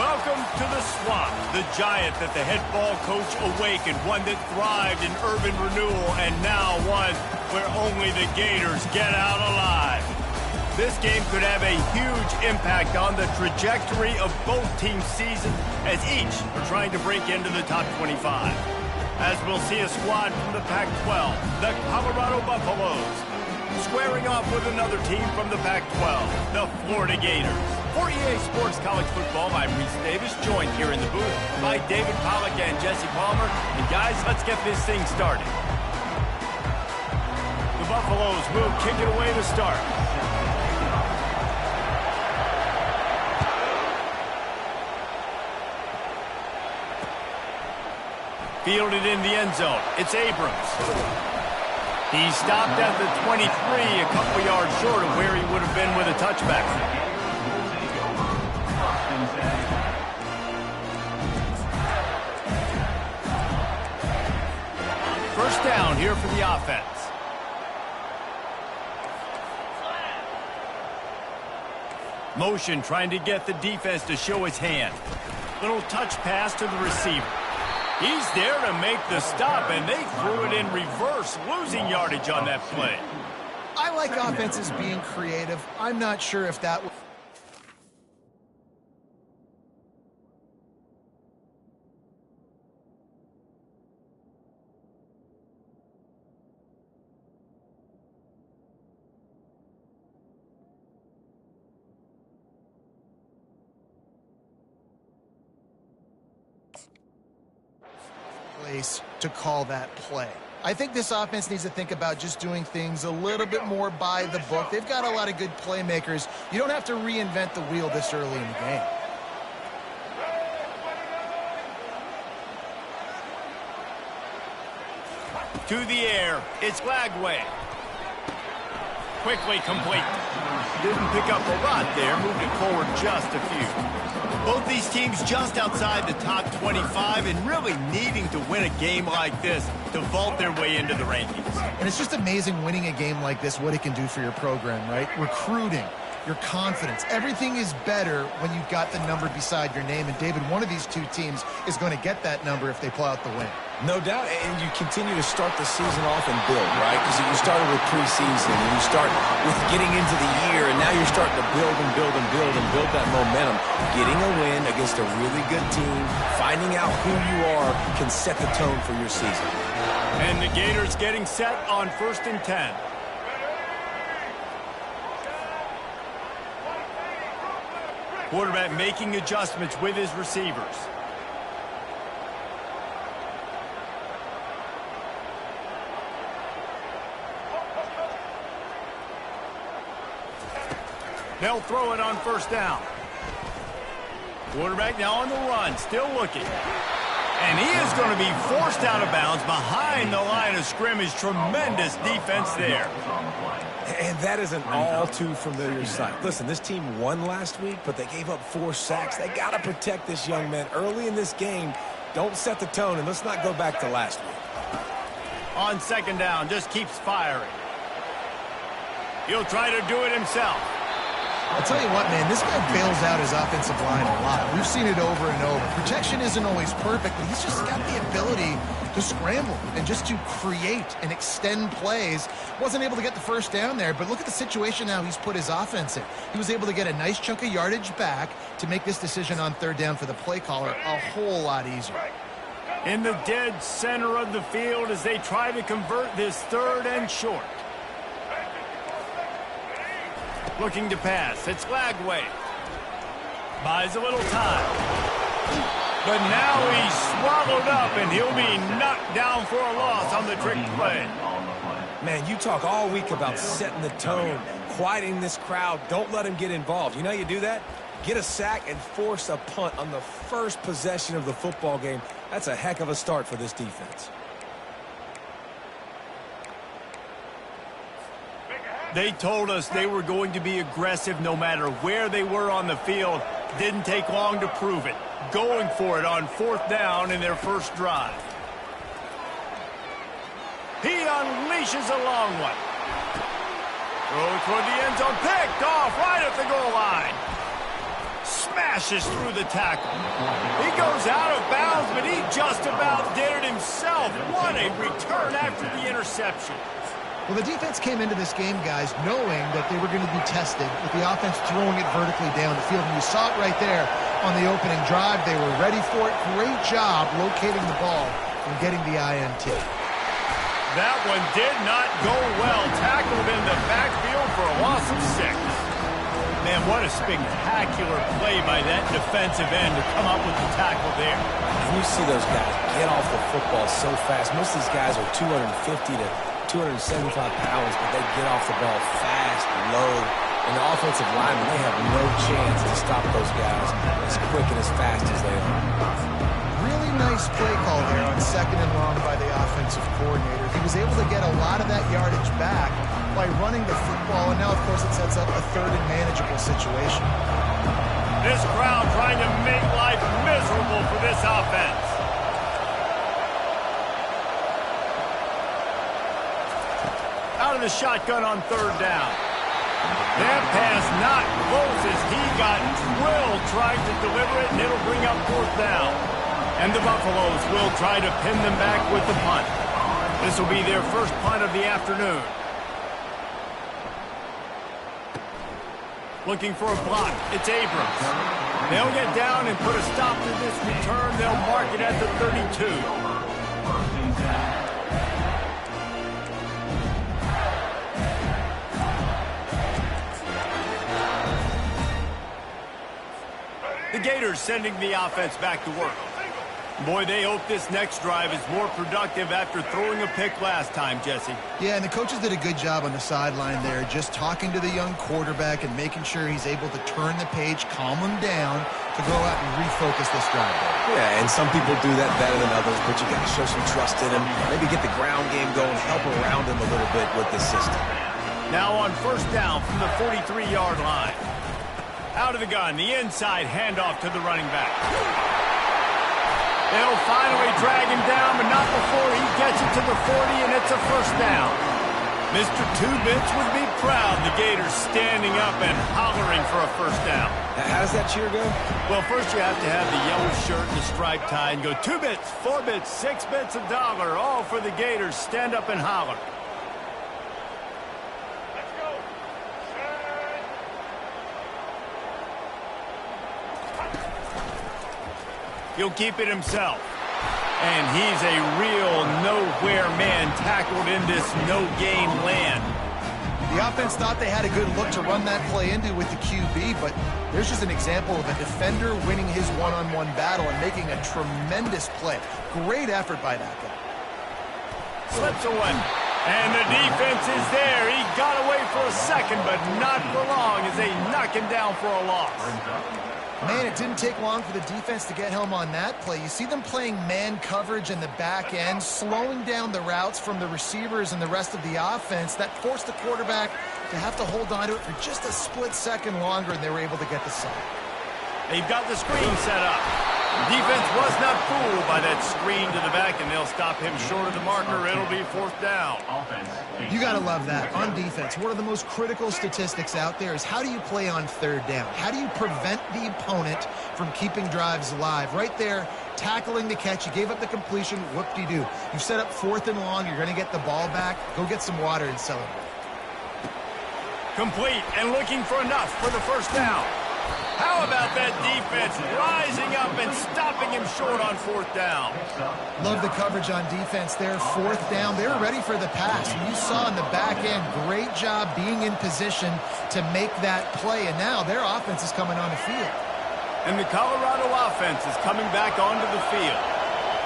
Welcome to the Swamp, the giant that the head ball coach awakened, one that thrived in urban renewal, and now one where only the Gators get out alive. This game could have a huge impact on the trajectory of both teams' seasons as each are trying to break into the top 25. As we'll see a squad from the Pac-12, the Colorado Buffaloes, squaring off with another team from the Pac-12, the Florida Gators. For EA Sports College Football, I'm Reese Davis, joined here in the booth by David Pollack and Jesse Palmer. And guys, let's get this thing started. The Buffaloes will kick it away to start. Fielded in the end zone. It's Abrams. He stopped at the 23, a couple yards short of where he would have been with a touchback. First down here for the offense. Motion trying to get the defense to show his hand. Little touch pass to the receiver. He's there to make the stop, and they threw it in reverse, losing yardage on that play. I like offenses being creative. I'm not sure if that was... to call that play. I think this offense needs to think about just doing things a little bit more by the book. They've got a lot of good playmakers. You don't have to reinvent the wheel this early in the game. To the air, it's Lagway. Quickly complete. Didn't pick up a lot there, moved it forward just a few. Both these teams just outside the top 25 and really needing to win a game like this to vault their way into the rankings. And it's just amazing winning a game like this, what it can do for your program, right? Recruiting, your confidence, everything is better when you've got the number beside your name. And David, one of these two teams is going to get that number if they pull out the win. No doubt, and you continue to start the season off and build, right? Because you started with preseason, and you start with getting into the year, and now you're starting to build and build and build and build that momentum. Getting a win against a really good team, finding out who you are can set the tone for your season. And the Gators getting set on 1st and 10. Quarterback making adjustments with his receivers. They'll throw it on 1st down. Quarterback now on the run, still looking. And he is going to be forced out of bounds behind the line of scrimmage. Tremendous defense there. And that is an all-too-familiar sight. Listen, this team won last week, but they gave up 4 sacks. They got to protect this young man early in this game. Don't set the tone, and let's not go back to last week. On 2nd down, just keeps firing. He'll try to do it himself. I'll tell you what, man, this guy bails out his offensive line a lot. We've seen it over and over. Protection isn't always perfect, but he's just got the ability to scramble and just to create and extend plays. Wasn't able to get the 1st down there, but look at the situation now he's put his offense in. He was able to get a nice chunk of yardage back to make this decision on 3rd down for the play caller a whole lot easier. In the dead center of the field as they try to convert this 3rd and short. Looking to pass. It's Lagway. Buys a little time. But now he's swallowed up, and he'll be knocked down for a loss on the trick play. Man, you talk all week about setting the tone, quieting this crowd. Don't let him get involved. You know how you do that? Get a sack and force a punt on the first possession of the football game. That's a heck of a start for this defense. They told us they were going to be aggressive no matter where they were on the field. Didn't take long to prove it. Going for it on 4th down in their first drive. He unleashes a long one. Throw toward the end zone. Picked off right at the goal line. smashes through the tackle. He goes out of bounds, but he just about did it himself. What a return after the interception. Well, the defense came into this game, guys, knowing that they were going to be tested with the offense throwing it vertically down the field. And you saw it right there on the opening drive. They were ready for it. Great job locating the ball and getting the INT. That one did not go well. Tackled in the backfield for a loss of 6. Man, what a spectacular play by that defensive end to come up with the tackle there. And you see those guys get off the football so fast. Most of these guys are 250 to 275 pounds, but they get off the ball fast, low. And the offensive linemen, they have no chance to stop those guys as quick and as fast as they are. Really nice play call there on 2nd and long by the offensive coordinator. He was able to get a lot of that yardage back by running the football, and now, of course, it sets up a 3rd and manageable situation. This crowd trying to make life miserable for this offense. Out of the shotgun on 3rd down. That pass not close as he got drilled trying to deliver it, and it'll bring up 4th down. And the Buffaloes will try to pin them back with the punt. This will be their first punt of the afternoon. Looking for a block. It's Abrams. They'll get down and put a stop to this return. They'll mark it at the 32. The Gators sending the offense back to work. Boy, they hope this next drive is more productive after throwing a pick last time, Jesse. Yeah, and the coaches did a good job on the sideline there, just talking to the young quarterback and making sure he's able to turn the page, calm him down to go out and refocus this drive. Yeah, and some people do that better than others, but you got to show some trust in him, maybe get the ground game going, help around him a little bit with this system. Now on 1st down from the 43-yard line. Out of the gun, the inside handoff to the running back. They'll finally drag him down, but not before he gets it to the 40, and it's a 1st down. Mr. Two-Bits would be proud. The Gators standing up and hollering for a 1st down. How does that cheer go? Well, first you have to have the yellow shirt and the striped tie and go 2 bits, 4 bits, 6 bits, $1, all for the Gators. Stand up and holler. He'll keep it himself. And he's a real nowhere man tackled in this no-gain land. The offense thought they had a good look to run that play into with the QB, but there's just an example of a defender winning his one-on-one battle and making a tremendous play. Great effort by that guy. Slips away. And the defense is there. He got away for a second, but not for long as they knock him down for a loss. Man, it didn't take long for the defense to get home on that play. You see them playing man coverage in the back end, slowing down the routes from the receivers and the rest of the offense. That forced the quarterback to have to hold on to it for just a split second longer, and they were able to get the sack. They've got the screen set up. The defense was not fooled by that screen to the back, and they'll stop him short of the marker. It'll be 4th down. You got to love that. On defense, one of the most critical statistics out there is how do you play on 3rd down? How do you prevent the opponent from keeping drives alive? Right there, tackling the catch. You gave up the completion. Whoop-de-doo. You've set up 4th and long. You're going to get the ball back. Go get some water and celebrate. Complete and looking for enough for the 1st down. How about that defense rising up and stopping him short on 4th down? Love the coverage on defense there. 4th down. They were ready for the pass. And you saw in the back end, great job being in position to make that play. And now their offense is coming on the field. And the Colorado offense is coming back onto the field.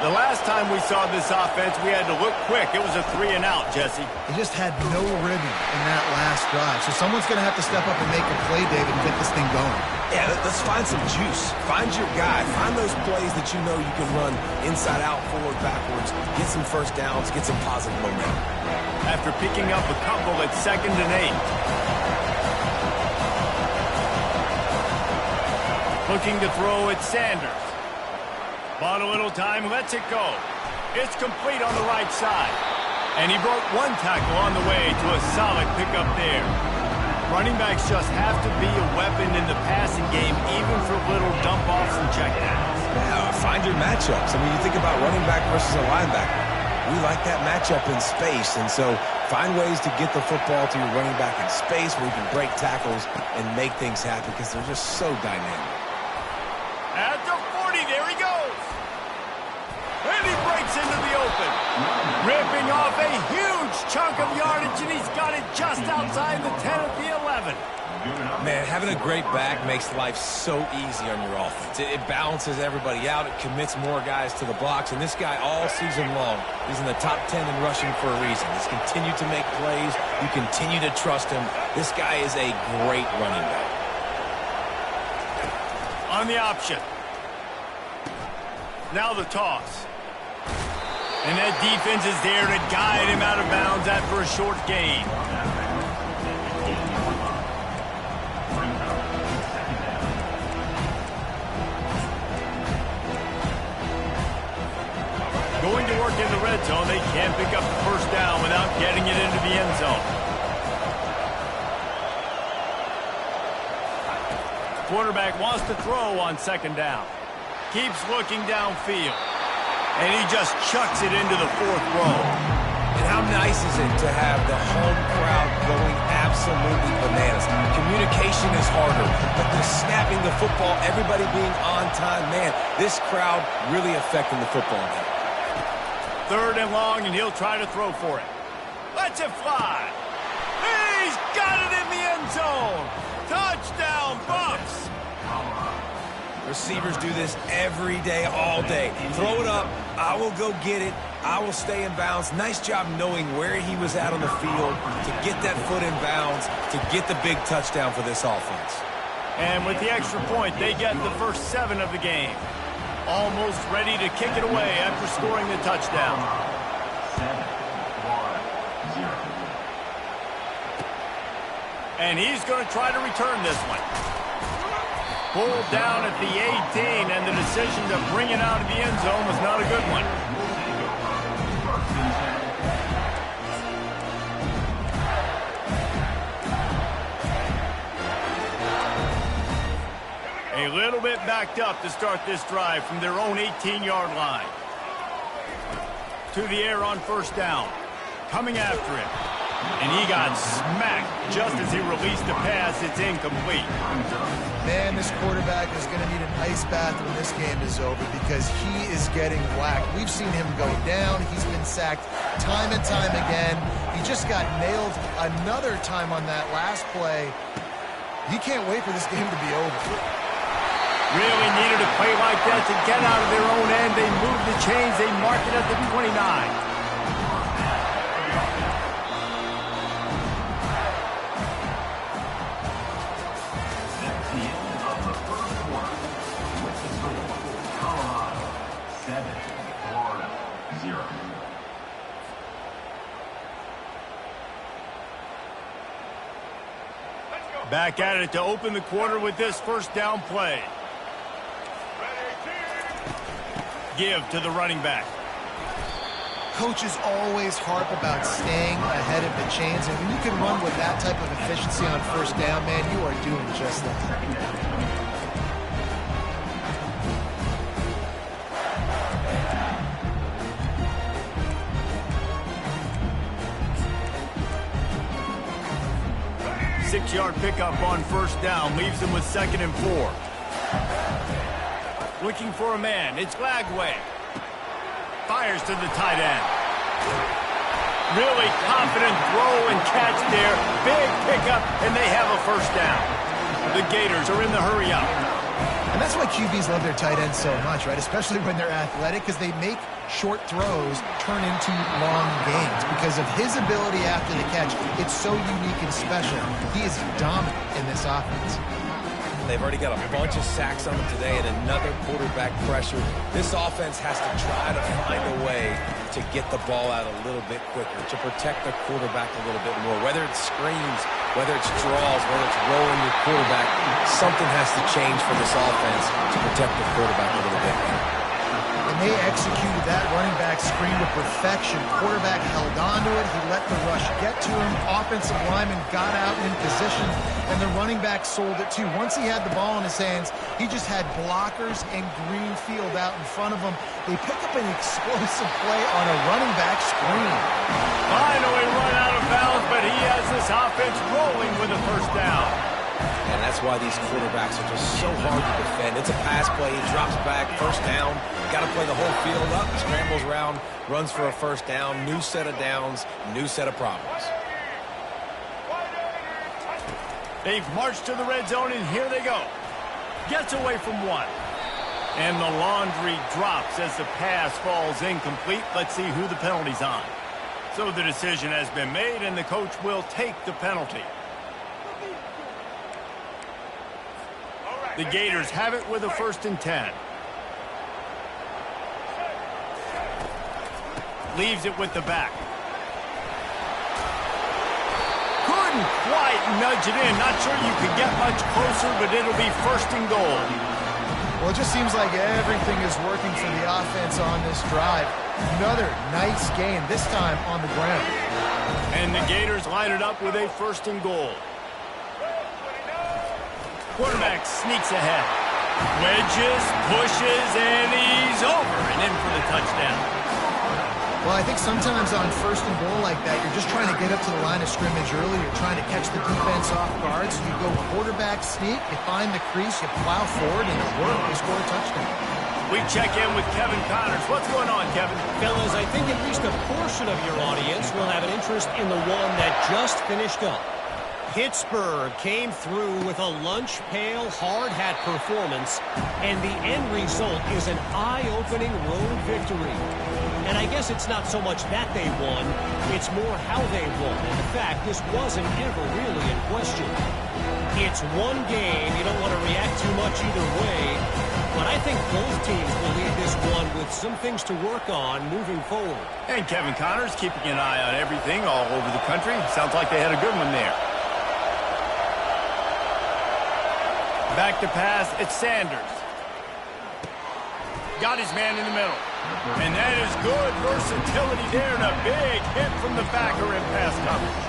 The last time we saw this offense, we had to look quick. It was a 3-and-out, Jesse. They just had no rhythm in that last drive. So someone's going to have to step up and make a play, David, and get this thing going. Yeah, let's find some juice. Find your guy. Find those plays that you know you can run inside out, forward, backwards. Get some 1st downs. Get some positive momentum. After picking up a couple at 2nd and 8. Looking to throw at Sanders. Bought a little time, lets it go. It's complete on the right side. And he broke one tackle on the way to a solid pickup there. Running backs just have to be a weapon in the passing game, even for little dump-offs and checkdowns. Yeah, find your matchups. I mean, you think about running back versus a linebacker. We like that matchup in space, and so find ways to get the football to your running back in space where you can break tackles and make things happen because they're just so dynamic. At the 40, there he goes. And he breaks into the open. Ripping off a huge chunk of yardage, and he's got it just outside the 10 at the 11. Man, having a great back makes life so easy on your offense. It balances everybody out. It commits more guys to the box. And this guy all season long, he's in the top 10 in rushing for a reason. He's continued to make plays. You continue to trust him. This guy is a great running back. On the option. Now the toss. And that defense is there to guide him out of bounds after a short gain. Going to work in the red zone, they can't pick up the first down without getting it into the end zone. Quarterback wants to throw on second down. Keeps looking downfield. And he just chucks it into the fourth row. And how nice is it to have the home crowd going absolutely bananas? Communication is harder, but the snapping the football, everybody being on time, man, this crowd really affecting the football game. Third and long, and he'll try to throw for it. Lets it fly. He's got it in the end zone. Touchdown, Bucks. Receivers do this every day, all day. Throw it up. I will go get it. I will stay in bounds. Nice job knowing where he was at on the field to get that foot in bounds, to get the big touchdown for this offense. And with the extra point, they get the first 7 of the game. Almost ready to kick it away after scoring the touchdown. 7-0. And he's going to try to return this one. Pulled down at the 18, and the decision to bring it out of the end zone was not a good one. A little bit backed up to start this drive from their own 18-yard line. To the air on first down. Coming after him. And he got smacked just as he released the pass. It's incomplete. Man, this quarterback is going to need an ice bath when this game is over because he is getting whacked. We've seen him go down. He's been sacked time and time again. He just got nailed another time on that last play. He can't wait for this game to be over. Really needed a play like that to get out of their own end. They moved the chains. They marked it at the 29. Back at it to open the quarter with this first down play. Give to the running back. Coaches always harp about staying ahead of the chains, and when you can run with that type of efficiency on first down, man, you are doing just that. Six-yard pickup on first down leaves him with 2nd and 4. Looking for a man. It's Glagway. Fires to the tight end. Really confident throw and catch there. Big pickup, and they have a first down. The Gators are in the hurry-up. And that's why QBs love their tight ends so much, right? Especially when they're athletic, because they make short throws turn into long gains. Because of his ability after the catch, it's so unique and special. He is dominant in this offense. They've already got a bunch of sacks on them today and another quarterback pressure. This offense has to try to find a way to get the ball out a little bit quicker, to protect the quarterback a little bit more. Whether it's screens, whether it's draws, whether it's rolling your quarterback, something has to change for this offense to protect the quarterback a little bit. And and they executed that running back screen to perfection. Quarterback held on to it. He let the rush get to him. Offensive lineman got out in position, and the running back sold it too. Once he had the ball in his hands, he just had blockers and green field out in front of him. They pick up an explosive play on a running back screen. Finally run out of bounds, but he has this offense rolling with a first down. And that's why these quarterbacks are just so hard to defend. It's a pass play. He drops back, first down. Got to play the whole field up. Scrambles around, runs for a first down. New set of downs, new set of problems. They've marched to the red zone, and here they go. Gets away from one. And the laundry drops as the pass falls incomplete. Let's see who the penalty's on. So the decision has been made, and the coach will take the penalty. The Gators have it with a 1st and 10. Leaves it with the back. Couldn't quite nudge it in. Not sure you could get much closer, but it'll be 1st and goal. Well, it just seems like everything is working for the offense on this drive. Another nice game, this time on the ground. And the Gators line it up with a 1st and goal. Quarterback sneaks ahead. Wedges, pushes, and he's over and in for the touchdown. Well, I think sometimes on 1st and goal like that, you're just trying to get up to the line of scrimmage early. You're trying to catch the defense off guard. So you go quarterback sneak, you find the crease, you plow forward, and it works. You score a touchdown. We check in with Kevin Connors. What's going on, Kevin? Fellas, I think at least a portion of your audience will have an interest in the one that just finished up. Pittsburgh came through with a lunch pail hard hat performance, and the end result is an eye-opening road victory. And I guess it's not so much that they won, it's more how they won. In fact, this wasn't ever really in question. It's one game, you don't want to react too much either way, but I think both teams will leave this one with some things to work on moving forward. And Kevin Connors keeping an eye on everything all over the country. Sounds like they had a good one there. Back to pass, it's Sanders. Got his man in the middle. And that is good versatility there, and a big hit from the backer in pass coverage.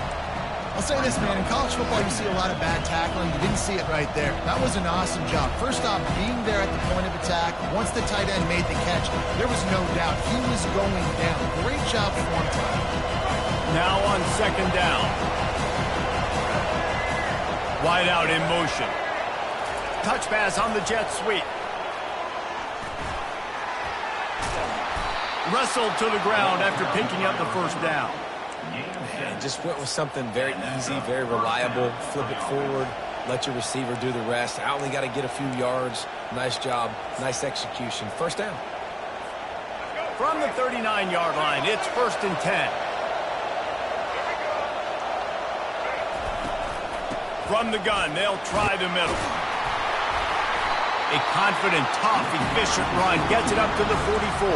I'll say this, man. In college football, you see a lot of bad tackling. You didn't see it right there. That was an awesome job. First off, being there at the point of attack. Once the tight end made the catch, there was no doubt he was going down. Great job form time. Now on 2nd down. Wide out in motion. Touch pass on the jet sweep. Wrestled to the ground after picking up the 1st down. And just went with something very easy, very reliable. Flip it forward, let your receiver do the rest. I only got to get a few yards. Nice job, nice execution. 1st down. From the 39-yard line, it's 1st and 10. From the gun, they'll try the middle. A confident, tough, efficient run gets it up to the 44.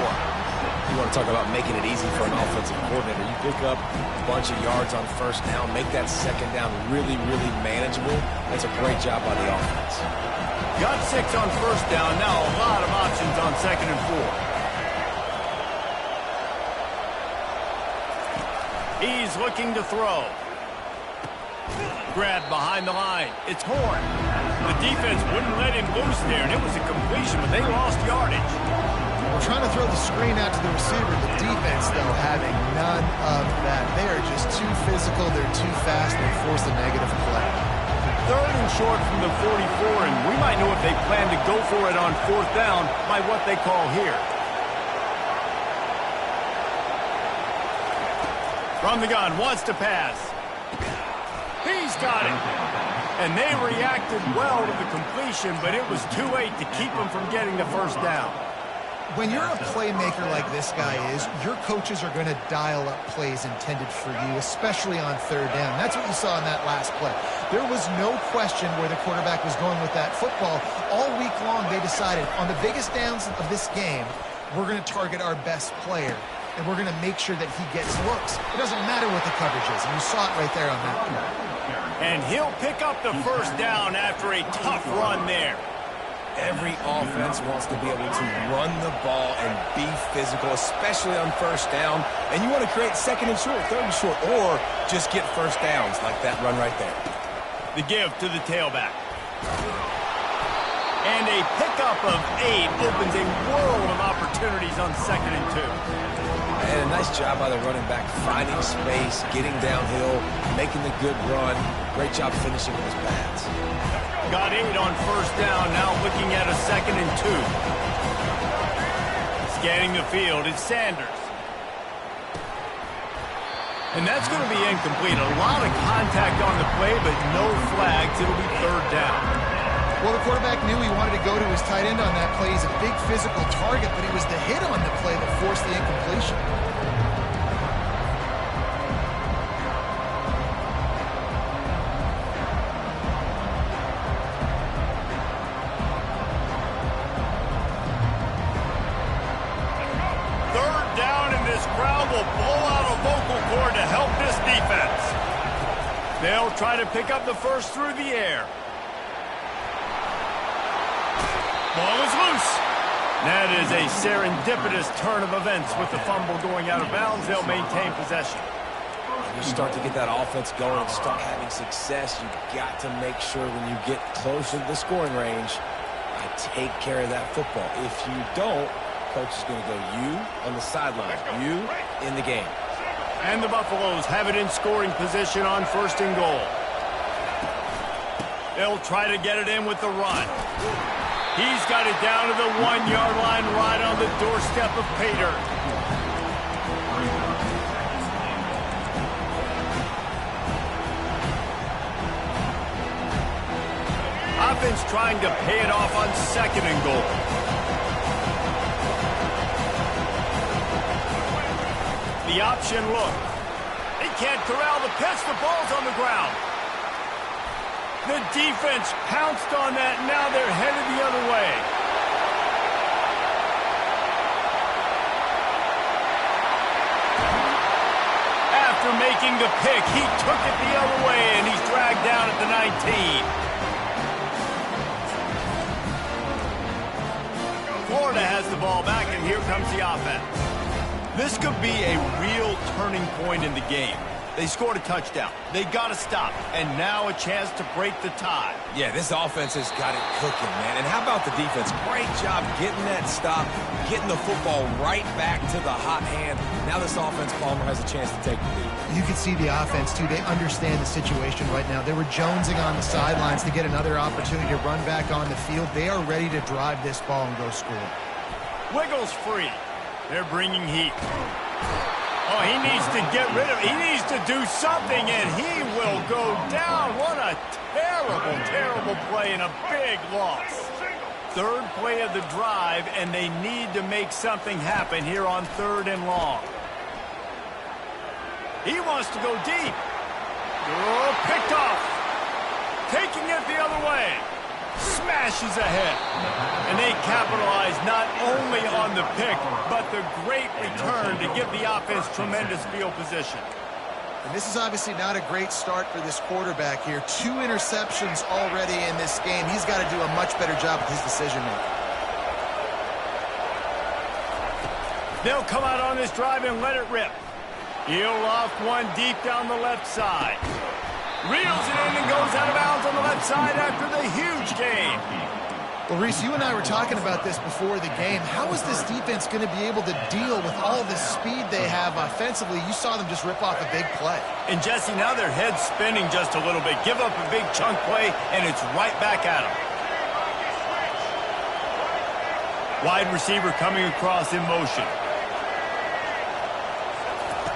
You want to talk about making it easy for an offensive coordinator. You pick up a bunch of yards on 1st down, make that 2nd down really, really manageable. That's a great job by the offense. Got 6 on 1st down. Now a lot of options on 2nd and 4. He's looking to throw. Grabbed behind the line. It's Horn. The defense wouldn't let him loose there, and it was a completion, but they lost yardage. We're trying to throw the screen out to the receiver. The defense, though, having none of that. They are just too physical. They're too fast. They force a negative play. 3rd and short from the 44, and we might know if they plan to go for it on 4th down by what they call here. From the gun, wants to pass. He's got it. And they reacted well to the completion, but it was too late to keep them from getting the 1st down. When you're a playmaker like this guy is, your coaches are going to dial up plays intended for you, especially on 3rd down. That's what you saw in that last play. There was no question where the quarterback was going with that football. All week long, they decided on the biggest downs of this game, we're going to target our best player, and we're going to make sure that he gets looks. It doesn't matter what the coverage is, and you saw it right there on that play. And he'll pick up the 1st down after a tough run there. Every offense wants to be able to run the ball and be physical, especially on first down. And you want to create second and short, third and short, or just get first downs like that run right there. The give to the tailback. And a pickup of 8 opens a world of opportunities on 2nd and 2. And a nice job by the running back, finding space, getting downhill, making the good run. Great job finishing with his pads. Got 8 on first down, now looking at a 2nd and 2. Scanning the field, it's Sanders. And that's going to be incomplete. A lot of contact on the play, but no flags. It'll be 3rd down. Well, the quarterback knew he wanted to go to his tight end on that play. He's a big physical target, but it was the hit on the play that forced the incompletion. They'll try to pick up the first through the air. Ball is loose. That is a serendipitous turn of events with the fumble going out of bounds. They'll maintain possession. You start to get that offense going, start having success. You've got to make sure when you get closer to the scoring range, I take care of that football. If you don't, coach is going to go you on the sideline, you in the game. And the Buffaloes have it in scoring position on 1st and goal. They'll try to get it in with the run. He's got it down to the 1-yard line right on the doorstep of pay dirt. Offense trying to pay it off on 2nd and goal. The option look. They can't corral the pitch. The ball's on the ground. The defense pounced on that. Now they're headed the other way. After making the pick, he took it the other way, and he's dragged down at the 19. Florida has the ball back, and here comes the offense. This could be a real turning point in the game. They scored a touchdown. They got to stop. And now a chance to break the tie. Yeah, this offense has got it cooking, man. And how about the defense? Great job getting that stop, getting the football right back to the hot hand. Now this offense, Palmer, has a chance to take the lead. You can see the offense, too. They understand the situation right now. They were jonesing on the sidelines to get another opportunity to run back on the field. They are ready to drive this ball and go score. Wiggles free. They're bringing heat. Oh, he needs to get rid of it. He needs to do something, and he will go down. What a terrible, terrible play and a big loss. 3rd play of the drive, and they need to make something happen here on 3rd and long. He wants to go deep. Oh, picked off. Taking it the other way. Smashes ahead. And they capitalize not only on the pick, but the great return to give the offense tremendous field position. And this is obviously not a great start for this quarterback here. 2 interceptions already in this game. He's got to do a much better job with his decision-making. They'll come out on this drive and let it rip. He'll loft one deep down the left side. Reels it in and goes out of bounds on the left side after the huge gain. Well, Reese, you and I were talking about this before the game. How is this defense going to be able to deal with all the speed they have offensively? You saw them just rip off a big play. And, Jesse, now their head's spinning just a little bit. Give up a big chunk play, and it's right back at them. Wide receiver coming across in motion.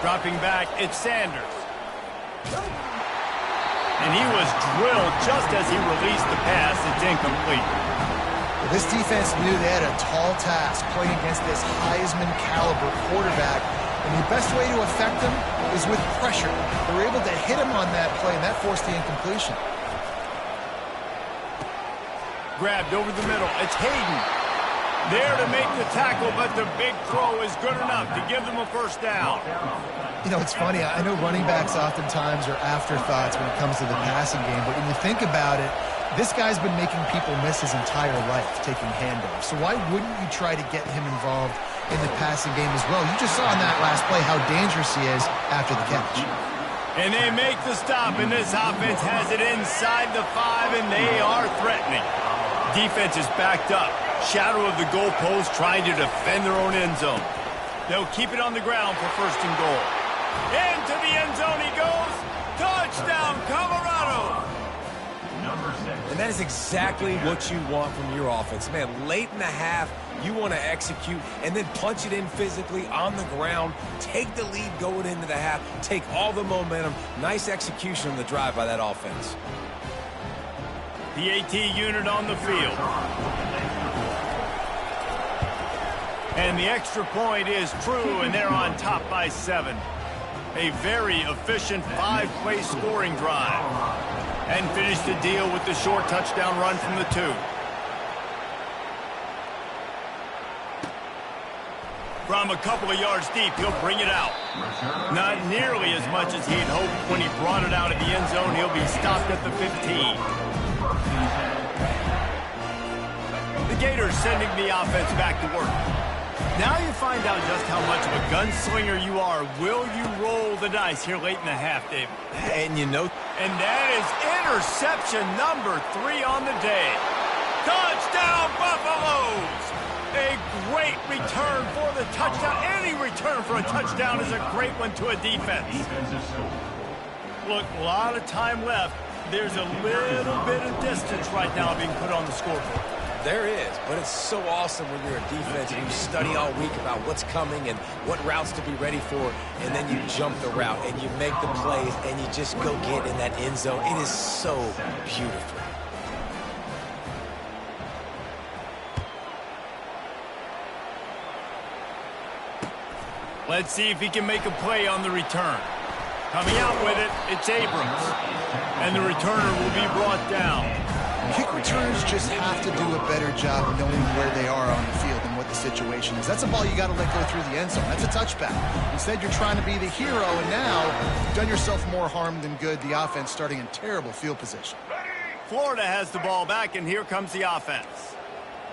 Dropping back, it's Sanders. And he was drilled just as he released the pass. It's incomplete. Well, this defense knew they had a tall task playing against this Heisman-caliber quarterback. And the best way to affect him is with pressure. They were able to hit him on that play, and that forced the incompletion. Grabbed over the middle. It's Hayden. There to make the tackle, but the big throw is good enough to give them a first down. You know, it's funny. I know running backs oftentimes are afterthoughts when it comes to the passing game, but when you think about it, This guy's been making people miss his entire life taking handoffs. So why wouldn't you try to get him involved in the passing game as well? You just saw in that last play how dangerous he is after the catch. And they make the stop, and this offense has it inside the 5, and they are threatening. Defense is backed up. Shadow of the goalpost trying to defend their own end zone. They'll keep it on the ground for 1st and goal. Into the end zone he goes. Touchdown, Colorado! And that is exactly what you want from your offense. Man, late in the half, you want to execute and then punch it in physically on the ground. Take the lead going into the half. Take all the momentum. Nice execution on the drive by that offense. The AT unit on the field. And the extra point is true, and they're on top by 7. A very efficient 5-play scoring drive. And finish the deal with the short touchdown run from the 2. From a couple of yards deep, he'll bring it out. Not nearly as much as he'd hoped when he brought it out of the end zone. He'll be stopped at the 15. The Gators sending the offense back to work. Now you find out just how much of a gunslinger you are. Will you roll the dice here late in the half, Dave? And you know... And that is interception number 3 on the day. Touchdown, Buffaloes! A great return for the touchdown. Any return for a touchdown is a great one to a defense. Look, a lot of time left. There's a little bit of distance right now being put on the scoreboard. There is, but it's so awesome when you're a defense and you study all week about what's coming and what routes to be ready for, and then you jump the route and you make the plays and you just go get in that end zone. It is so beautiful. Let's see if he can make a play on the return. Coming out with it, it's Abrams. And the returner will be brought down. Kick returners just have to do a better job knowing where they are on the field and what the situation is. That's a ball you got to let go through the end zone. That's a touchback. Instead, you're trying to be the hero, and now you've done yourself more harm than good. The offense starting in terrible field position. Florida has the ball back, and here comes the offense.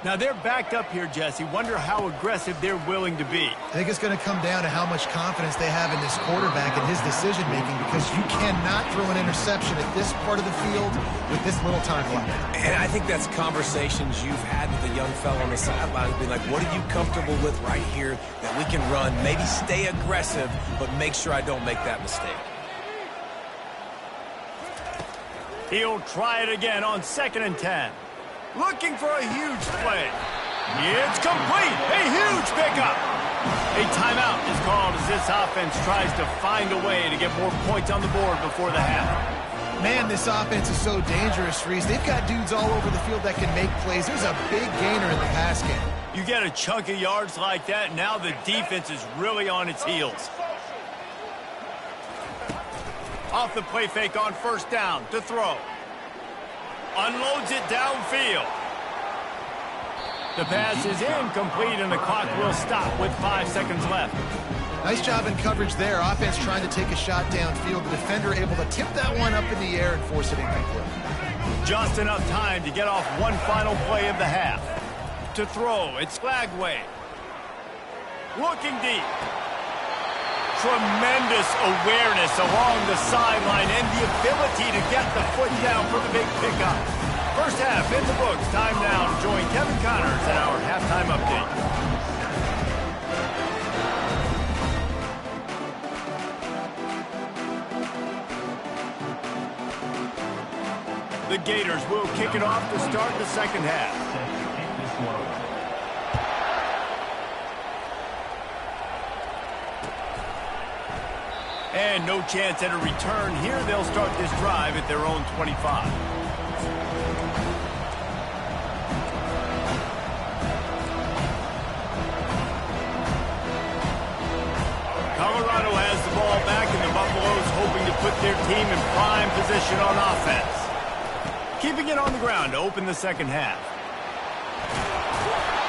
Now, they're backed up here, Jesse. Wonder how aggressive they're willing to be. I think it's going to come down to how much confidence they have in this quarterback and his decision-making, because you cannot throw an interception at this part of the field with this little time left. And I think that's conversations you've had with a young fellow on the sideline, being like, what are you comfortable with right here that we can run? Maybe stay aggressive, but make sure I don't make that mistake. He'll try it again on 2nd and 10. Looking for a huge play. It's complete. A huge pickup. A timeout is called as this offense tries to find a way to get more points on the board before the half. Man, this offense is so dangerous, Reese. They've got dudes all over the field that can make plays. There's a big gainer in the pass game. You get a chunk of yards like that, now the defense is really on its heels. Off the play fake on 1st down to throw. Unloads it downfield. The pass is incomplete, and the clock will stop with 5 seconds left. Nice job in coverage there. Offense trying to take a shot downfield. The defender able to tip that one up in the air and force it incomplete. Just enough time to get off one final play of the half. To throw, it's Flagway. Looking deep. Tremendous awareness along the sideline and the ability to get the foot down for the big pickup. First half in the books. Time now to join Kevin Connors in our halftime update. The Gators will kick it off to start the 2nd half. And no chance at a return here. They'll start this drive at their own 25. Colorado has the ball back, and the Buffaloes hoping to put their team in prime position on offense. Keeping it on the ground to open the 2nd half.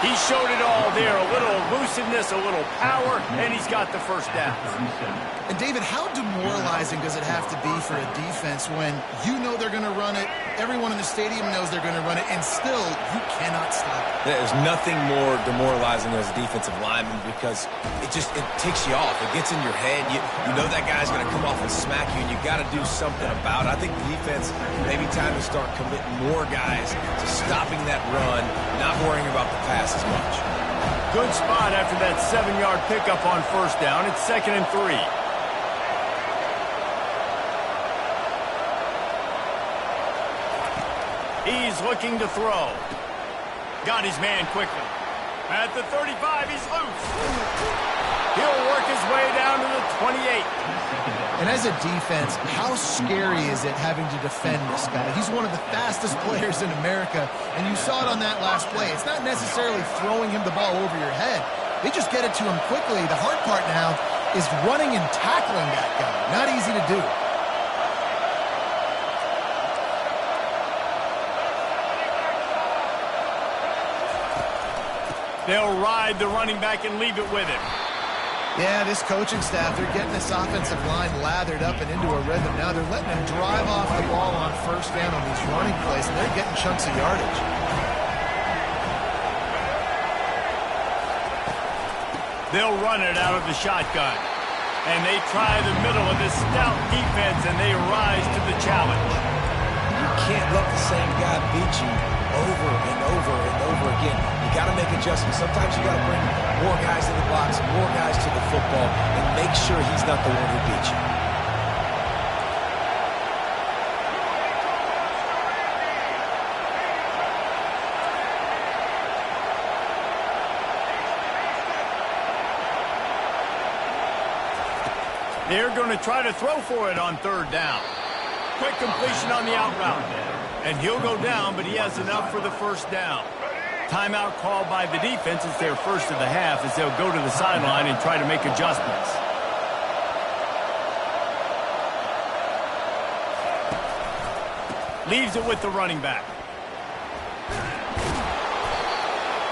He showed it all there, a little elusiveness, a little power, and he's got the 1st down. And David, how demoralizing does it have to be for a defense when you know they're going to run it Everyone in the stadium knows they're going to run it, and still, you cannot stop it. There's nothing more demoralizing as a defensive lineman because it ticks you off. It gets in your head. You know that guy's going to come off and smack you, and you got to do something about it. I think the defense, maybe time to start committing more guys to stopping that run, not worrying about the pass as much. Good spot after that 7-yard pickup on first down. It's 2nd and 3. He's looking to throw. Got his man quickly. At the 35, he's loose. He'll work his way down to the 28. And as a defense, how scary is it having to defend this guy? He's one of the fastest players in America, and you saw it on that last play. It's not necessarily throwing him the ball over your head. They just get it to him quickly. The hard part now is running and tackling that guy. Not easy to do. They'll ride the running back and leave it with him. Yeah, this coaching staff, they're getting this offensive line lathered up and into a rhythm. Now they're letting him drive off the ball on first down on these running plays, and they're getting chunks of yardage. They'll run it out of the shotgun. And they try the middle of this stout defense, and they rise to the challenge. You can't let the same guy beat you over and over and over again. You got to make adjustments. Sometimes you got to bring more guys to the box, more guys to the football, and make sure he's not the one who beats you. They're going to try to throw for it on third down. Quick completion on the out route. And he'll go down, but he has enough for the first down. Timeout called by the defense. It's their first of the half as they'll go to the sideline and try to make adjustments. Leaves it with the running back.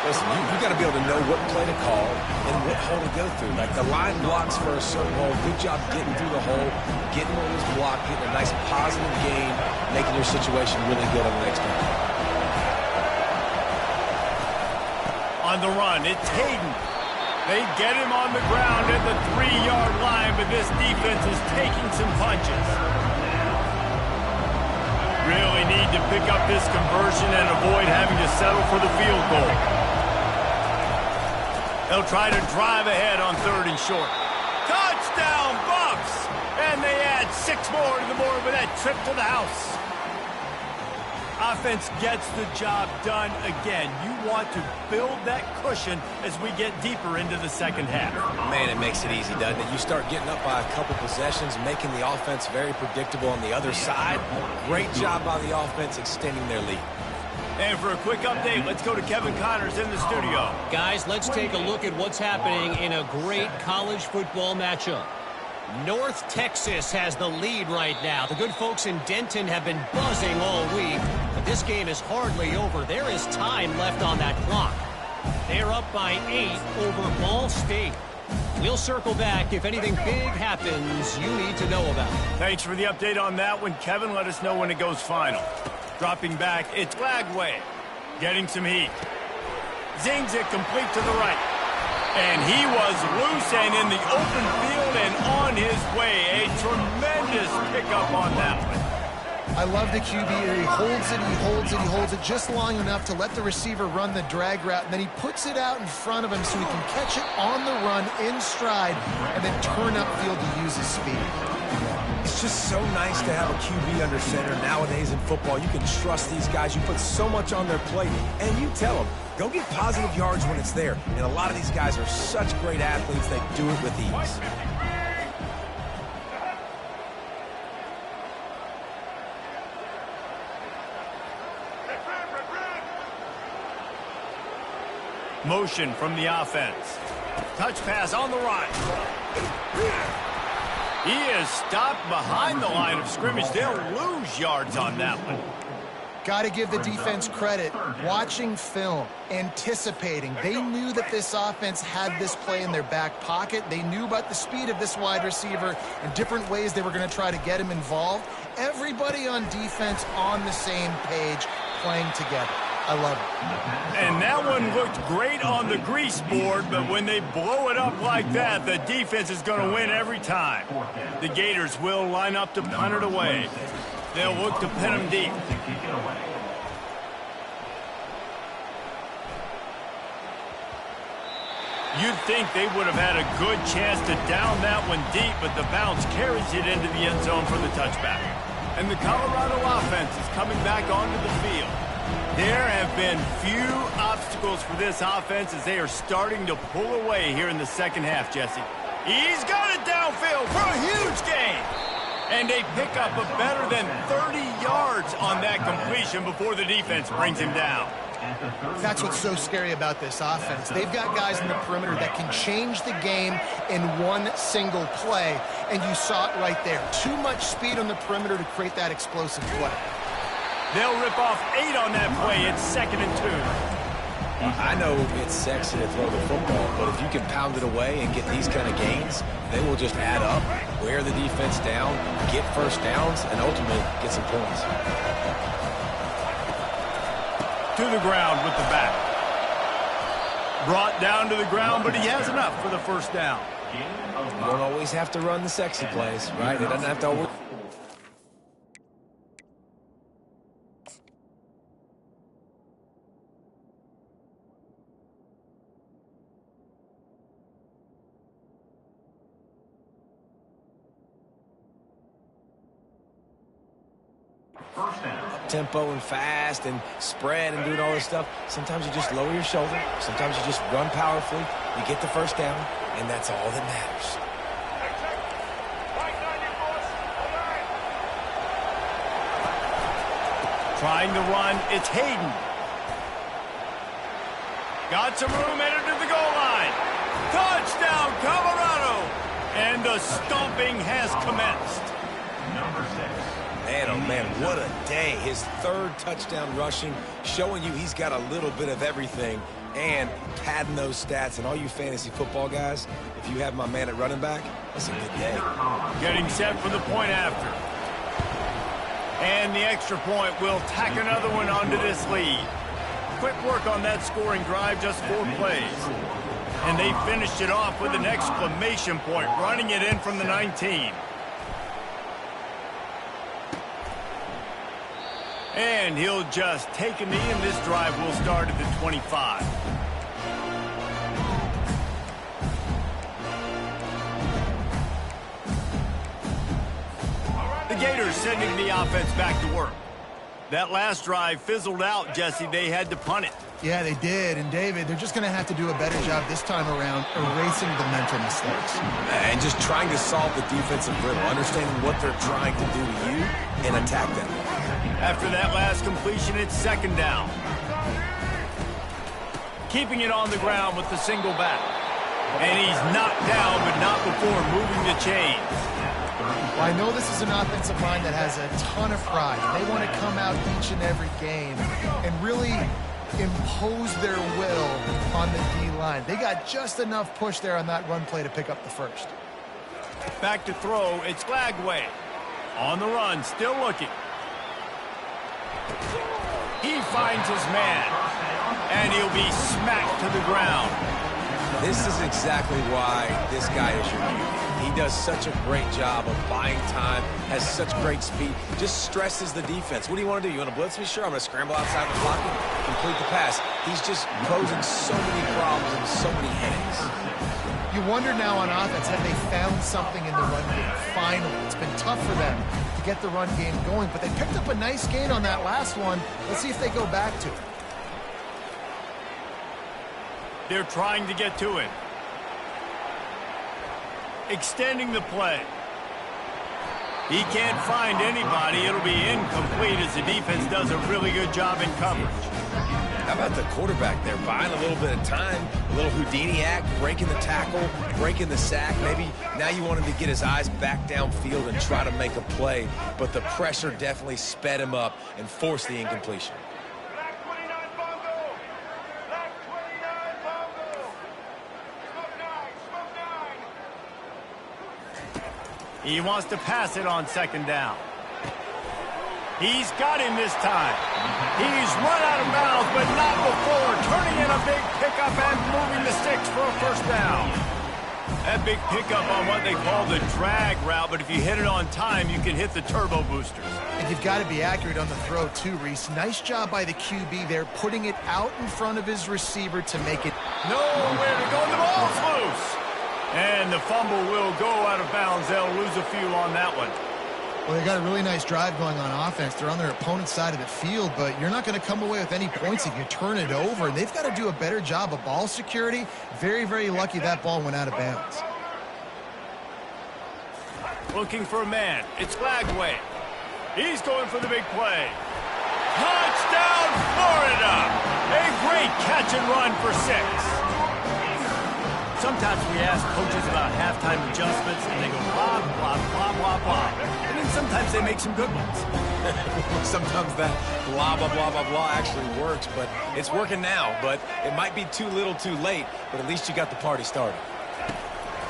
Listen, you got to be able to know what play to call and what hole to go through. Like the line blocks for a certain hole. Good job getting through the hole, getting where it was blocked, getting a nice positive gain, making your situation really good on the next one. On the run, it's Hayden. They get him on the ground at the 3-yard line, but this defense is taking some punches. Really need to pick up this conversion and avoid having to settle for the field goal. They'll try to drive ahead on third and short. Touchdown, Bucks! And they add 6 more to the board with that trip to the house. Offense gets the job done again. You want to build that cushion as we get deeper into the second half. Man, it makes it easy, doesn't it? You start getting up by a couple possessions, making the offense very predictable on the other side. Great job by the offense extending their lead. And for a quick update, let's go to Kevin Connors in the studio. Guys, let's take a look at what's happening in a great college football matchup. North Texas has the lead right now. The good folks in Denton have been buzzing all week, but this game is hardly over. There is time left on that clock. They're up by 8 over Ball State. We'll circle back if anything big happens you need to know about. Thanks for the update on that one, Kevin. Let us know when it goes final. Dropping back, it's Lagway. Getting some heat. Zings it complete to the right. And he was loose and in the open field and on his way. A tremendous pickup on that one. I love the QB. He holds it, he holds it, he holds it just long enough to let the receiver run the drag route, and then he puts it out in front of him so he can catch it on the run in stride and then turn upfield to use his speed. It's just so nice to have a QB under center nowadays in football. You can trust these guys. You put so much on their plate, and you tell them, go get positive yards when it's there. And a lot of these guys are such great athletes, they do it with ease. Motion from the offense. Touch pass on the right. He is stopped behind the line of scrimmage. They'll lose yards on that one. Got to give the defense credit. Watching film, anticipating. They knew that this offense had this play in their back pocket. They knew about the speed of this wide receiver and different ways they were going to try to get him involved. Everybody on defense on the same page, playing together. I love it. And that one looked great on the grease board, but when they blow it up like that, the defense is going to win every time. The Gators will line up to punt it away. They'll look to pin them deep. You'd think they would have had a good chance to down that one deep, but the bounce carries it into the end zone for the touchback. And the Colorado offense is coming back onto the field. There have been few obstacles for this offense as they are starting to pull away here in the second half, Jesse. He's got it downfield for a huge gain. And they pick up a better than 30 yards on that completion before the defense brings him down. That's what's so scary about this offense. They've got guys in the perimeter that can change the game in one single play, and you saw it right there. Too much speed on the perimeter to create that explosive play. They'll rip off 8 on that play. It's 2nd and 2. I know it's sexy to throw the football, but if you can pound it away and get these kind of gains, they will just add up, wear the defense down, get first downs, and ultimately get some points. To the ground with the back. Brought down to the ground, but he has enough for the first down. You don't always have to run the sexy plays, right? It doesn't have to always... tempo and fast and spread and doing all this stuff. Sometimes you just lower your shoulder. Sometimes you just run powerfully. You get the first down, and that's all that matters. Trying to run, it's Hayden. Got some room, entered to the goal line. Touchdown, Colorado! And the stomping has commenced. Number 6. Man, oh man, what a day. His 3rd touchdown rushing, showing you he's got a little bit of everything and padding those stats. And all you fantasy football guys, if you have my man at running back, that's a good day. Getting set for the point after. And the extra point will tack another one onto this lead. Quick work on that scoring drive, just 4 plays. And they finished it off with an exclamation point, running it in from the 19. And he'll just take a knee, and this drive will start at the 25. The Gators sending the offense back to work. That last drive fizzled out, Jesse. They had to punt it. Yeah, they did. And, David, they're just going to have to do a better job this time around erasing the mental mistakes. And just trying to solve the defensive riddle, understanding what they're trying to do to you and attack them. After that last completion, it's 2nd down. Keeping it on the ground with the single back. And he's knocked down, but not before moving the chains. Well, I know this is an offensive line that has a ton of pride. They want to come out each and every game and really impose their will on the D-line. They got just enough push there on that run play to pick up the first. Back to throw, it's Flagway. On the run, still looking. He finds his man, and he'll be smacked to the ground. This is exactly why this guy is your QB. He does such a great job of buying time, has such great speed, just stresses the defense. What do you want to do? You want to blitz me? Sure, I'm going to scramble outside the pocket, complete the pass. He's just posing so many problems and so many headaches. You wonder now on offense, have they found something in the run game? Finally, it's been tough for them to get the run game going, but they picked up a nice gain on that last one. Let's see if they go back to it. They're trying to get to it. Extending the play. He can't find anybody. It'll be incomplete as the defense does a really good job in coverage. How about the quarterback there, buying a little bit of time, a little Houdini act, breaking the tackle, breaking the sack. Maybe now you want him to get his eyes back downfield and try to make a play, but the pressure definitely sped him up and forced the incompletion. He wants to pass it on second down. He's got him this time. He's run out of bounds, but not before. Turning in a big pickup and moving the sticks for a first down. That big pickup on what they call the drag route, but if you hit it on time, you can hit the turbo boosters. And you've got to be accurate on the throw, too, Reese. Nice job by the QB there, putting it out in front of his receiver to make it. Nowhere to go. The ball's loose. And the fumble will go out of bounds. They'll lose a few on that one. Well, they got a really nice drive going on offense. They're on their opponent's side of the field, but you're not going to come away with any points if you turn it over. And they've got to do a better job of ball security. Very, very lucky that ball went out of bounds. Looking for a man. It's Lagway. He's going for the big play. Touchdown, Florida! A great catch and run for 6. Sometimes we ask coaches about halftime adjustments, and they go blah, blah, blah, blah, blah. And then sometimes they make some good ones. Sometimes that blah, blah, blah, blah, blah actually works, but it's working now. But it might be too little too late, but at least you got the party started.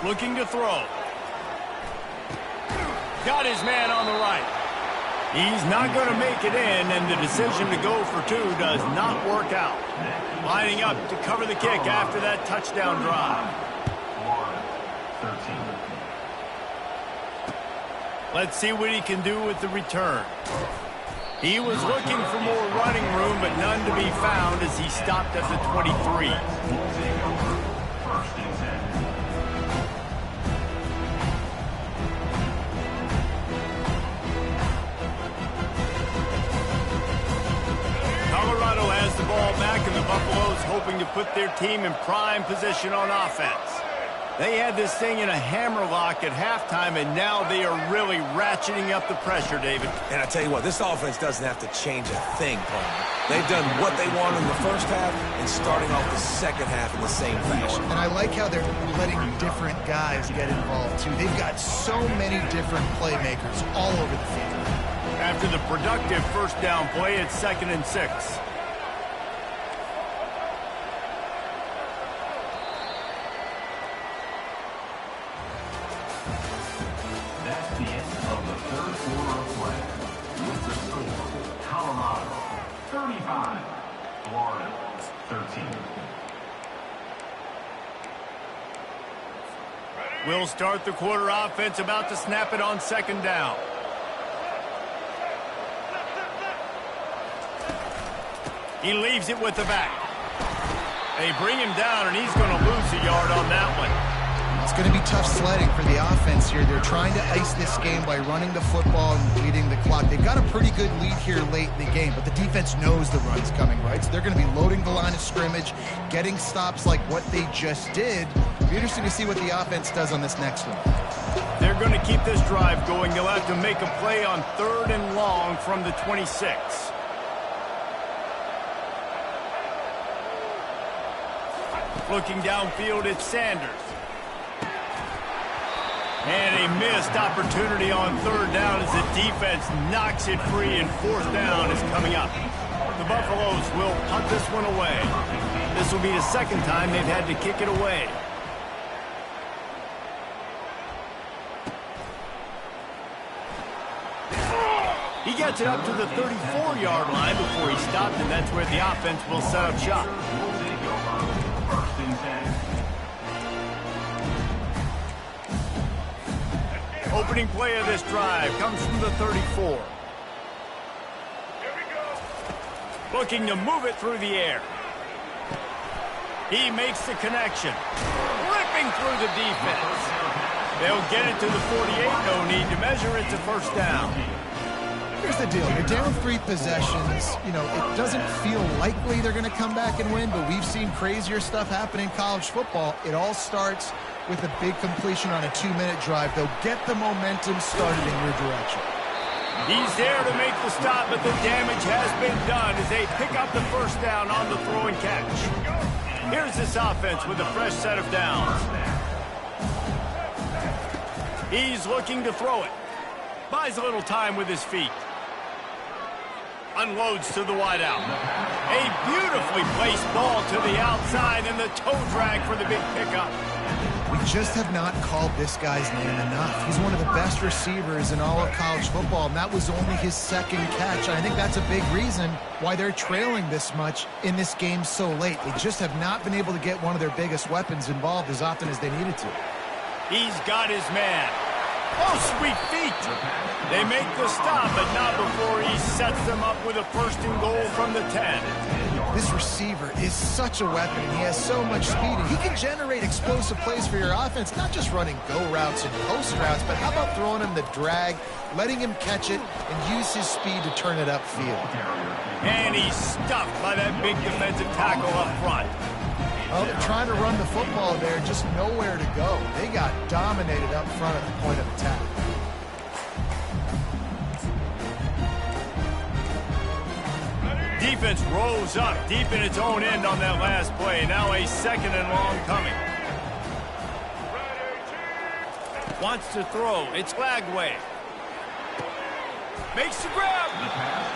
Looking to throw. Got his man on the right. He's not going to make it in, and the decision to go for 2 does not work out. Lining up to cover the kick after that touchdown drive. Let's see what he can do with the return. He was looking for more running room, but none to be found as he stopped at the 23. Colorado has the ball back, and the Buffaloes hoping to put their team in prime position on offense. They had this thing in a hammerlock at halftime, and now they are really ratcheting up the pressure, David. And I tell you what, this offense doesn't have to change a thing, Paul. They've done what they want in the first half and starting off the second half in the same fashion. And I like how they're letting different guys get involved, too. They've got so many different playmakers all over the field. After the productive first down play, it's 2nd and 6. That's the end of the third quarter of play. With the score, Colorado 35, Florida 13. We'll start the quarter offense, about to snap it on second down. He leaves it with the back. They bring him down, and he's going to lose a yard on that one. It's going to be tough sledding for the offense here. They're trying to ice this game by running the football and bleeding the clock. They've got a pretty good lead here late in the game, but the defense knows the run's coming, right? So they're going to be loading the line of scrimmage, getting stops like what they just did. It'll be interesting to see what the offense does on this next one. They're going to keep this drive going. They'll have to make a play on 3rd and long from the 26. Looking downfield, it's Sanders. And a missed opportunity on 3rd down as the defense knocks it free, and 4th down is coming up. The Buffaloes will punt this one away. This will be the 2nd time they've had to kick it away. He gets it up to the 34-yard line before he stopped, and that's where the offense will set up shop. Opening play of this drive comes from the 34. Looking to move it through the air. He makes the connection. Ripping through the defense. They'll get it to the 48. No need to measure it to first down. Here's the deal. You're down 3 possessions. You know, it doesn't feel likely they're going to come back and win, but we've seen crazier stuff happen in college football. It all starts with a big completion on a 2-minute drive. They'll get the momentum started in your direction. He's there to make the stop, but the damage has been done as they pick up the first down on the throw and catch. Here's this offense with a fresh set of downs. He's looking to throw it. Buys a little time with his feet. Unloads to the wideout. A beautifully placed ball to the outside and the toe drag for the big pickup. We just have not called this guy's name enough. He's one of the best receivers in all of college football, and that was only his second catch. I think that's a big reason why they're trailing this much in this game so late. They just have not been able to get one of their biggest weapons involved as often as they needed to. He's got his man. Oh, sweet feet. They make the stop, but not before he sets them up with a first and goal from the 10. This receiver is such a weapon, and he has so much speed. And he can generate explosive plays for your offense, not just running go routes and post routes, but how about throwing him the drag, letting him catch it, and use his speed to turn it upfield. And he's stuffed by that big defensive tackle up front. Well, they're trying to run the football there, just nowhere to go. They got dominated up front at the point of attack. Defense rose up deep in its own end on that last play. Now a second and long coming. Wants to throw. It's Lagway. Makes the grab.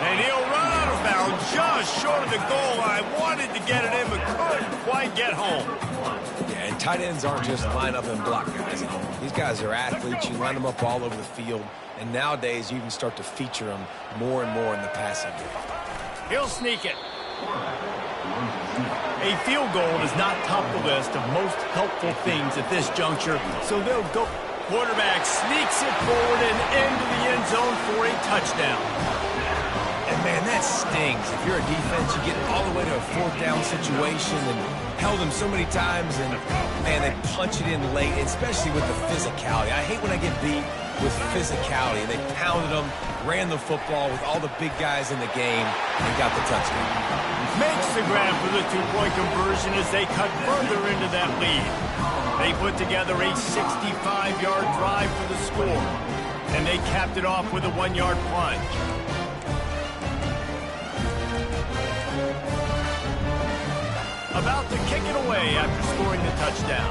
And he'll run out of bounds just short of the goal line. Wanted to get it in, but couldn't quite get home. Yeah, and tight ends aren't just line up and block guys. These guys are athletes. You line them up all over the field. And nowadays, you can start to feature them more and more in the passing game. He'll sneak it. A field goal does not top the list of most helpful things at this juncture, so they'll go. Quarterback sneaks it forward and into the end zone for a touchdown. And, man, that stings. If you're a defense, you get all the way to a fourth down situation and held them so many times, and, man, they punch it in late, especially with the physicality. I hate when I get beat with physicality. They pounded them, ran the football with all the big guys in the game, and got the touchdown. Makes the grab for the two-point conversion as they cut further into that lead. They put together a 65-yard drive for the score, and they capped it off with a 1-yard plunge. About to kick it away after scoring the touchdown.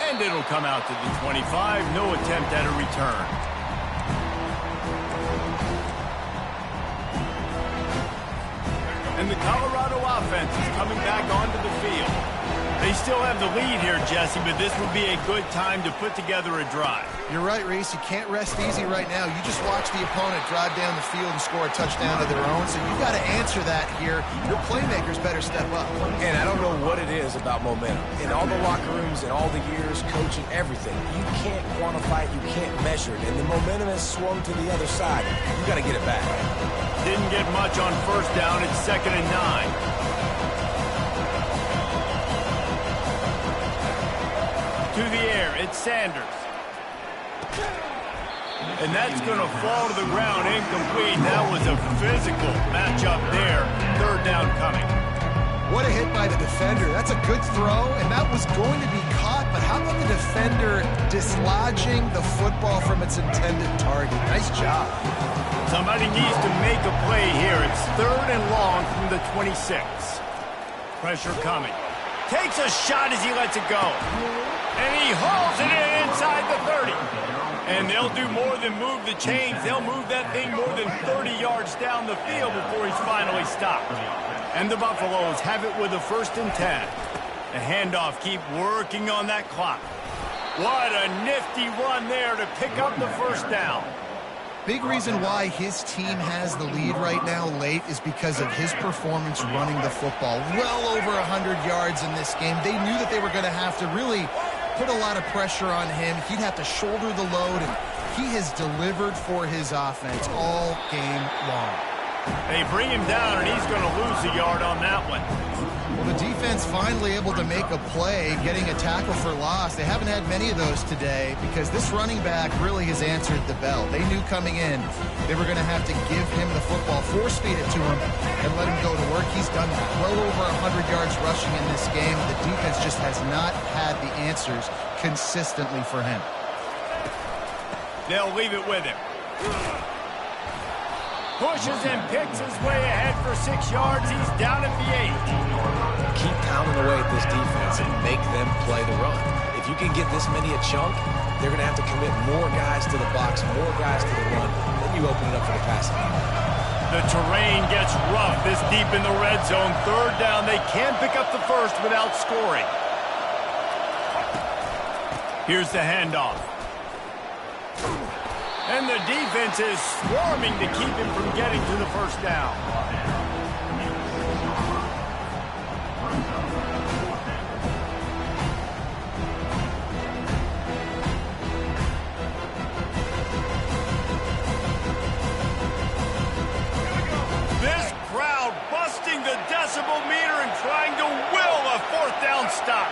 And it'll come out to the 25. No attempt at a return. And the Colorado offense is coming back onto the field. They still have the lead here, Jesse, but this would be a good time to put together a drive. You're right, Reese. You can't rest easy right now. You just watch the opponent drive down the field and score a touchdown of their own, so you've got to answer that here. Your playmakers better step up. And I don't know what it is about momentum. In all the locker rooms, in all the years, coaching, everything, you can't quantify it, you can't measure it, and the momentum has swung to the other side. You've got to get it back. Didn't get much on first down. It's 2nd and 9. To the air, it's Sanders. And that's going to fall to the ground incomplete. That was a physical matchup there. 3rd down coming. What a hit by the defender. That's a good throw, and that was going to be caught, but how about the defender dislodging the football from its intended target? Nice job. Somebody needs to make a play here. It's 3rd and long from the 26. Pressure coming. Takes a shot as he lets it go. And he hauls it in inside the 30. And they'll do more than move the chains. They'll move that thing more than 30 yards down the field before he's finally stopped. And the Buffaloes have it with a 1st and 10. The handoff, keep working on that clock. What a nifty run there to pick up the 1st down. Big reason why his team has the lead right now late is because of his performance running the football. Well over 100 yards in this game. They knew that they were going to have to really put a lot of pressure on him. He'd have to shoulder the load, and he has delivered for his offense all game long. They bring him down, and he's going to lose a yard on that one. Well, the defense finally able to make a play, getting a tackle for loss. They haven't had many of those today because this running back really has answered the bell. They knew coming in they were going to have to give him the football, force-feed it to him, and let him go to work. He's done that. Well over 100 yards rushing in this game. The defense just has not had the answers consistently for him. They'll leave it with him. Pushes and picks his way ahead for 6 yards. He's down at the 8. Keep pounding away at this defense and make them play the run. If you can get this many a chunk, they're going to have to commit more guys to the box, more guys to the run. Then you open it up for the passing game. The terrain gets rough this deep in the red zone. Third down. They can pick up the first without scoring. Here's the handoff. And the defense is swarming to keep him from getting to the first down. This crowd busting the decibel meter and trying to will a fourth down stop.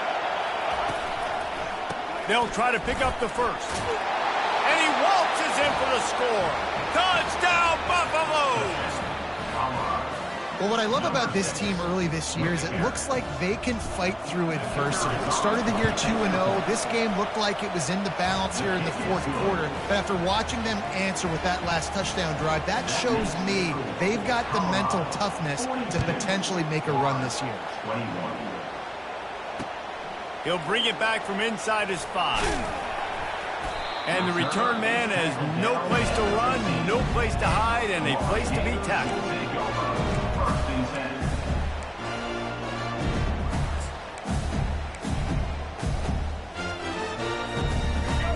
They'll try to pick up the first. And he waltzes in for the score. Touchdown, Buffaloes! Well, what I love about this team early this year is it looks like they can fight through adversity. They started the year 2-0. This game looked like it was in the balance here in the fourth quarter. But after watching them answer with that last touchdown drive, that shows me they've got the mental toughness to potentially make a run this year. He'll bring it back from inside his 5. And the return man has no place to run, no place to hide, and a place to be tackled.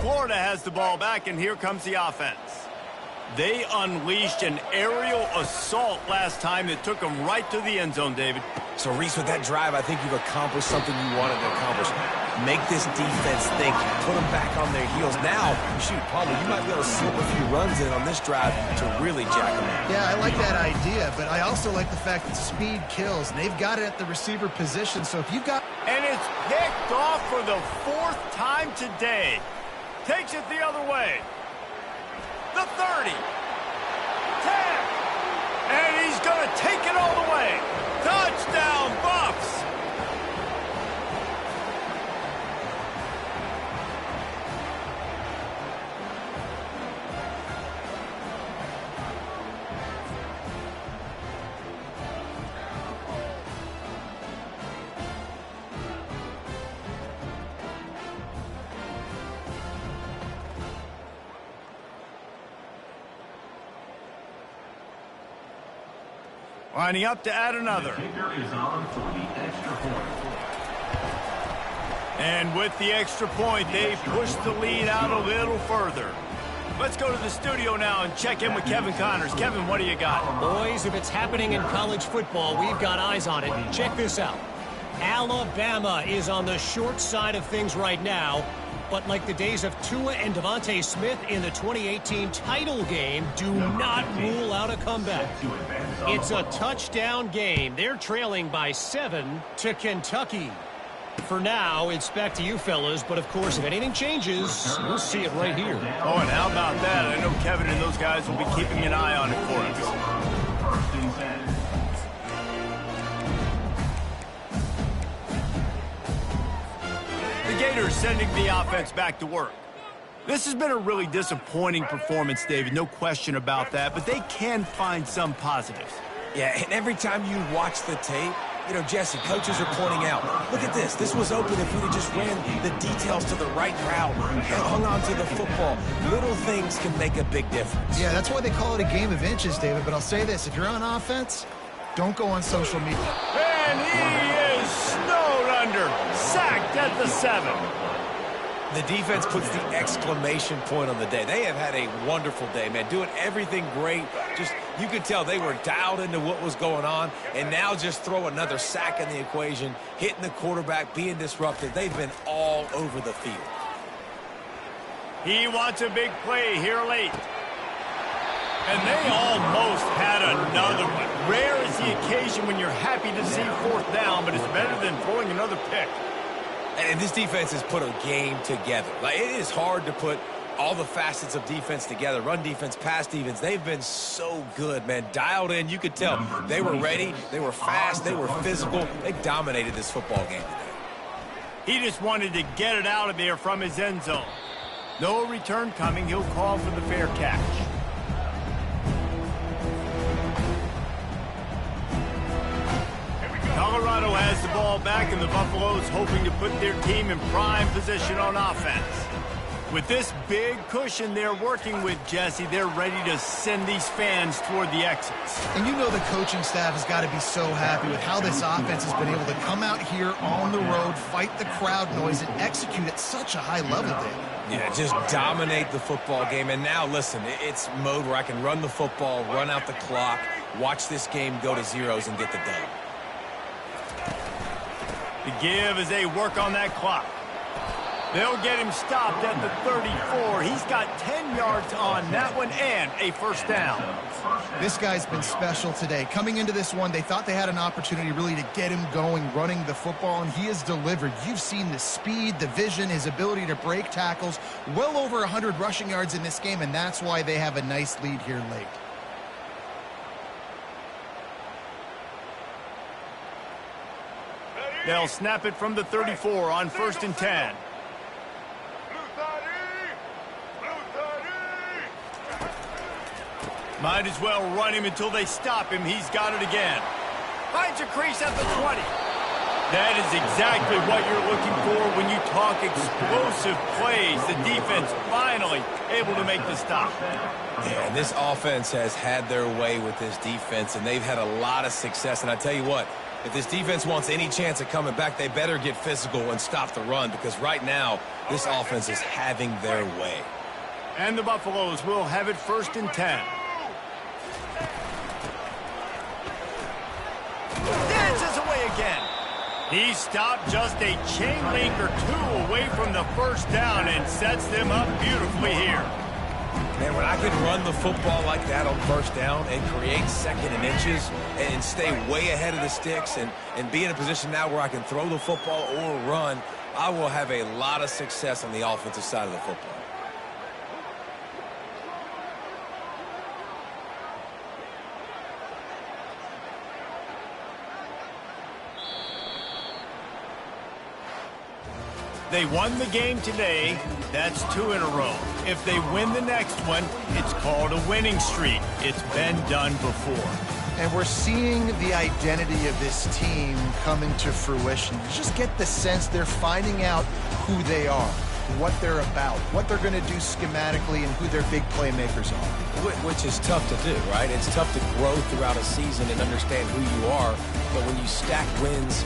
Florida has the ball back, and here comes the offense. They unleashed an aerial assault last time that took them right to the end zone, David. So, Reese, with that drive, I think you've accomplished something you wanted to accomplish. Make this defense think. Put them back on their heels. Now, shoot, Palmer, you might be able to slip a few runs in on this drive to really jack them up. Yeah, I like that idea, but I also like the fact that speed kills. They've got it at the receiver position, so if you've got... And it's picked off for the 4th time today. Takes it the other way. The 30. 10. And he's going to take it all the way. Touchdown, Buffs. Lining up to add another. Kicker is on for the extra point. And with the extra point, they push the lead out a little further. Let's go to the studio now and check in with Kevin Connors. Kevin, what do you got? Boys, if it's happening in college football, we've got eyes on it. Check this out. Alabama is on the short side of things right now. But like the days of Tua and Devontae Smith in the 2018 title game, do not rule out a comeback. It's a touchdown game. They're trailing by 7 to Kentucky. For now, it's back to you fellas, but of course, if anything changes, we'll see it right here. Oh, and how about that? I know Kevin and those guys will be keeping an eye on it for us. The Gators sending the offense back to work. This has been a really disappointing performance, David, no question about that, but they can find some positives. Yeah, and every time you watch the tape, you know, Jesse, coaches are pointing out, look at this. This was open if we had just ran the details to the right route and hung on to the football. Little things can make a big difference. Yeah, that's why they call it a game of inches, David. But I'll say this, if you're on offense, don't go on social media. And he is snowed under, sacked at the 7. The defense puts the exclamation point on the day. They have had a wonderful day, man, doing everything great. Just, you could tell they were dialed into what was going on, and now just throw another sack in the equation, hitting the quarterback, being disruptive. They've been all over the field. He wants a big play here late. And they almost had another one. Rare is the occasion when you're happy to see fourth down, but it's better than throwing another pick. And this defense has put a game together. Like, it is hard to put all the facets of defense together. Run defense, pass defense. They've been so good, man. Dialed in. You could tell they were ready. They were fast. They were physical. They dominated this football game today. He just wanted to get it out of there from his end zone. No return coming. He'll call for the fair catch. Colorado has the ball back, and the Buffaloes hoping to put their team in prime position on offense. With this big cushion they're working with, Jesse, they're ready to send these fans toward the exits. And you know the coaching staff has got to be so happy with how this offense has been able to come out here on the road, fight the crowd noise, and execute at such a high level, Dave. Yeah, just dominate the football game. And now, listen, it's mode where I can run the football, run out the clock, watch this game go to zeros, and get the dub. The give as they work on that clock. They'll get him stopped at the 34. He's got 10 yards on that one and a first down. This guy's been special today. Coming into this one, they thought they had an opportunity really to get him going, running the football, and he has delivered. You've seen the speed, the vision, his ability to break tackles. Well over 100 rushing yards in this game, and that's why they have a nice lead here late. They'll snap it from the 34 on 1st and 10. Might as well run him until they stop him. He's got it again. Finds a crease at the 20. That is exactly what you're looking for when you talk explosive plays. The defense finally able to make the stop. Yeah, this offense has had their way with this defense, and they've had a lot of success. And I tell you what, if this defense wants any chance of coming back, they better get physical and stop the run, because right now, this offense is having their way. And the Buffaloes will have it 1st and 10. Dances away again. He stopped just a chain link or two away from the first down and sets them up beautifully here. Man, when I can run the football like that on first down and create second and inches and stay way ahead of the sticks and be in a position now where I can throw the football or run, I will have a lot of success on the offensive side of the football. They won the game today. That's 2 in a row. If they win the next one, it's called a winning streak. It's been done before. And we're seeing the identity of this team coming to fruition. You just get the sense they're finding out who they are, what they're about, what they're going to do schematically, and who their big playmakers are. Which is tough to do, right? It's tough to grow throughout a season and understand who you are. But when you stack wins